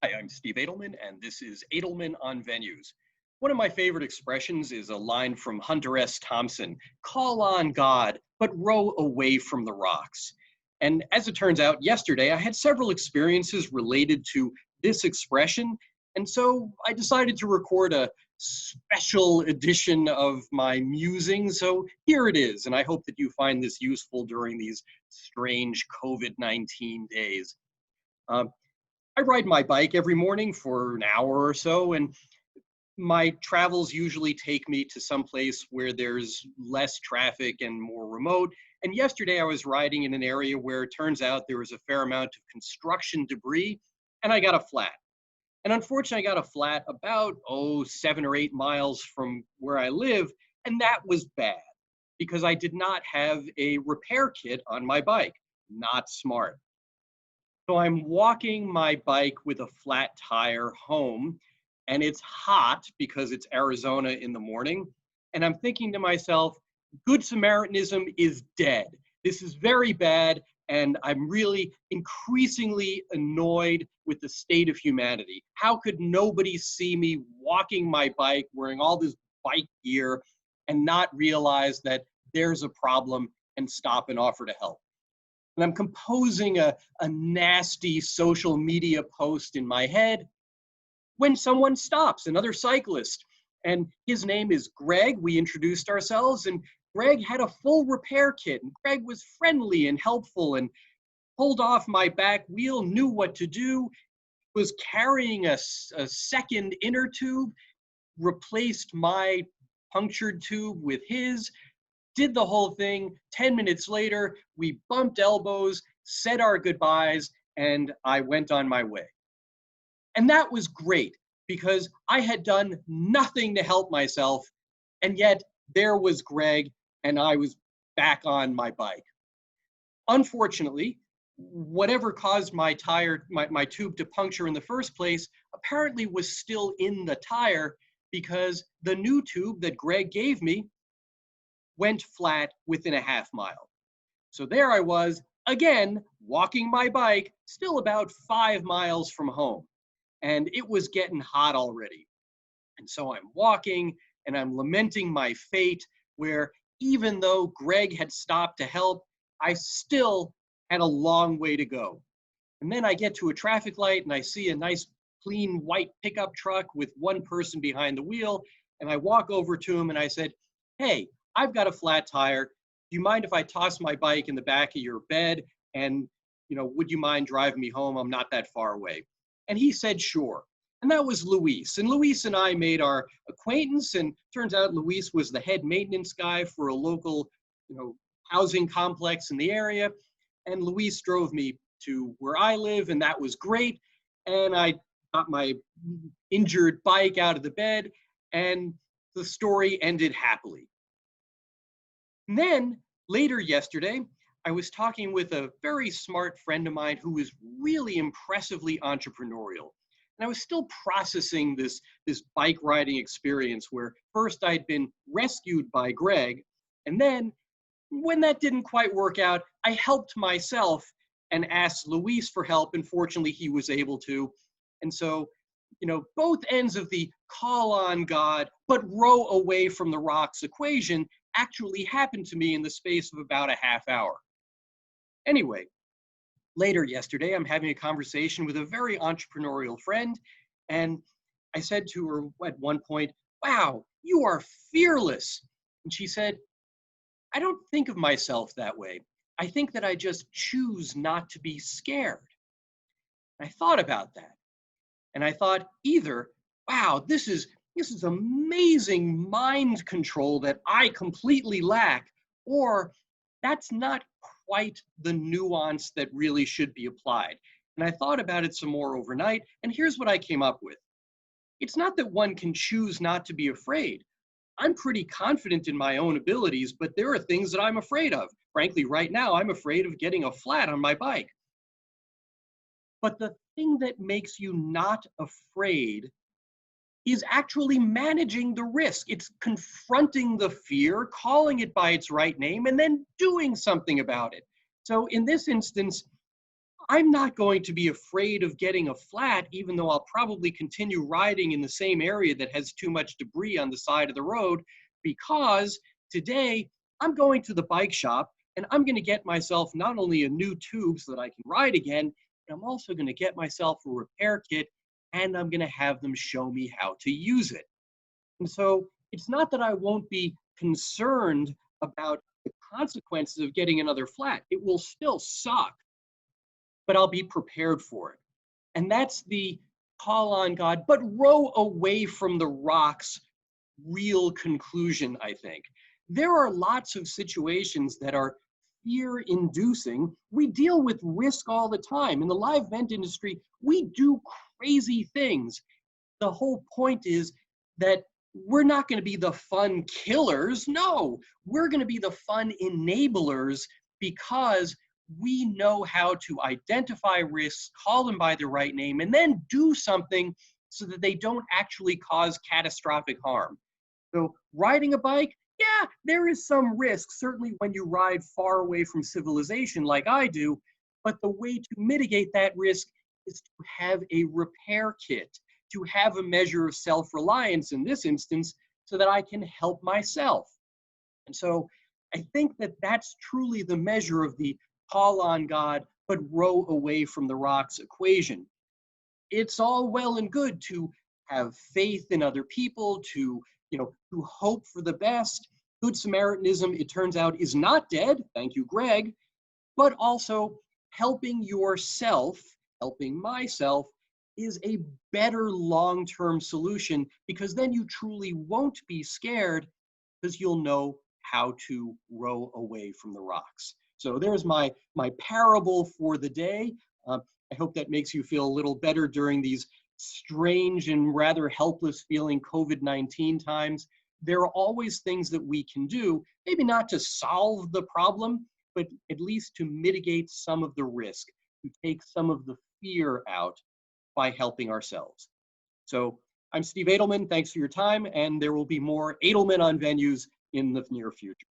Hi, I'm Steve Adelman, and this is Adelman on Venues. One of my favorite expressions is a line from Hunter S. Thompson: call on God, but row away from the rocks. And as it turns out, yesterday I had several experiences related to this expression, and so I decided to record a special edition of my musings. So here it is, and I hope that you find this useful during these strange COVID-19 days. Um, I ride my bike every morning for an hour or so, and my travels usually take me to some place where there's less traffic and more remote. And yesterday I was riding in an area where it turns out there was a fair amount of construction debris, and I got a flat. And unfortunately, I got a flat about, 7 or 8 miles from where I live, and that was bad because I did not have a repair kit on my bike. Not smart. So I'm walking my bike with a flat tire home, and it's hot because it's Arizona in the morning. And I'm thinking to myself, Good Samaritanism is dead. This is very bad, and I'm really increasingly annoyed with the state of humanity. How could nobody see me walking my bike, wearing all this bike gear, and not realize that there's a problem and stop and offer to help? And I'm composing a nasty social media post in my head when someone stops, another cyclist. And his name is Greg. We introduced ourselves, and Greg had a full repair kit. And Greg was friendly and helpful and pulled off my back wheel, knew what to do, was carrying a second inner tube, replaced my punctured tube with his, did the whole thing. 10 minutes later, we bumped elbows, said our goodbyes, and I went on my way. And that was great because I had done nothing to help myself. And yet there was Greg, and I was back on my bike. Unfortunately, whatever caused my tire, my tube to puncture in the first place, apparently was still in the tire because the new tube that Greg gave me went flat within a half mile. So there I was, again, walking my bike, still about 5 miles from home. And it was getting hot already. And so I'm walking and I'm lamenting my fate, where even though Greg had stopped to help, I still had a long way to go. And then I get to a traffic light and I see a nice, clean white pickup truck with one person behind the wheel. And I walk over to him and I said, "Hey, I've got a flat tire. Do you mind if I toss my bike in the back of your bed? And, would you mind driving me home? I'm not that far away." And he said, "Sure." And that was Luis. And Luis and I made our acquaintance. And turns out Luis was the head maintenance guy for a local, housing complex in the area. And Luis drove me to where I live, and that was great. And I got my injured bike out of the bed, and the story ended happily. And then later yesterday, I was talking with a very smart friend of mine who is really impressively entrepreneurial. And I was still processing this bike riding experience where first I'd been rescued by Greg, and then when that didn't quite work out, I helped myself and asked Luis for help, and fortunately he was able to. And so, both ends of the call on God, but row away from the rocks equation actually happened to me in the space of about a half hour. Anyway, later yesterday, I'm having a conversation with a very entrepreneurial friend, and I said to her at one point, "Wow, you are fearless." And she said, "I don't think of myself that way. I think that I just choose not to be scared." And I thought about that. And I thought, either, wow, this is amazing mind control that I completely lack, or that's not quite the nuance that really should be applied. And I thought about it some more overnight, and here's what I came up with. It's not that one can choose not to be afraid. I'm pretty confident in my own abilities, but there are things that I'm afraid of. Frankly, right now, I'm afraid of getting a flat on my bike. But the thing that makes you not afraid is actually managing the risk. It's confronting the fear, calling it by its right name, and then doing something about it. So in this instance, I'm not going to be afraid of getting a flat, even though I'll probably continue riding in the same area that has too much debris on the side of the road, because today I'm going to the bike shop and I'm going to get myself not only a new tube so that I can ride again, but I'm also going to get myself a repair kit and I'm going to have them show me how to use it. And so it's not that I won't be concerned about the consequences of getting another flat. It will still suck, but I'll be prepared for it. And that's the call on God, but row away from the rocks real conclusion, I think. There are lots of situations that are fear inducing. We deal with risk all the time. In the live event industry, we do crazy things. The whole point is that we're not going to be the fun killers. No, we're going to be the fun enablers, because we know how to identify risks, call them by the right name, and then do something so that they don't actually cause catastrophic harm. So riding a bike, yeah, there is some risk, certainly when you ride far away from civilization like I do, but the way to mitigate that risk is to have a repair kit, to have a measure of self-reliance in this instance, so that I can help myself. And so I think that that's truly the measure of the call on God, but row away from the rocks equation. It's all well and good to have faith in other people, to hope for the best. Good Samaritanism, it turns out, is not dead. Thank you, Greg. But also helping yourself, helping myself, is a better long-term solution, because then you truly won't be scared, because you'll know how to row away from the rocks. So there's my parable for the day. I hope that makes you feel a little better during these strange and rather helpless feeling COVID-19 times. There are always things that we can do, maybe not to solve the problem, but at least to mitigate some of the risk, to take some of the fear out by helping ourselves. So I'm Steve Adelman. Thanks for your time, and there will be more Adelman on Venues in the near future.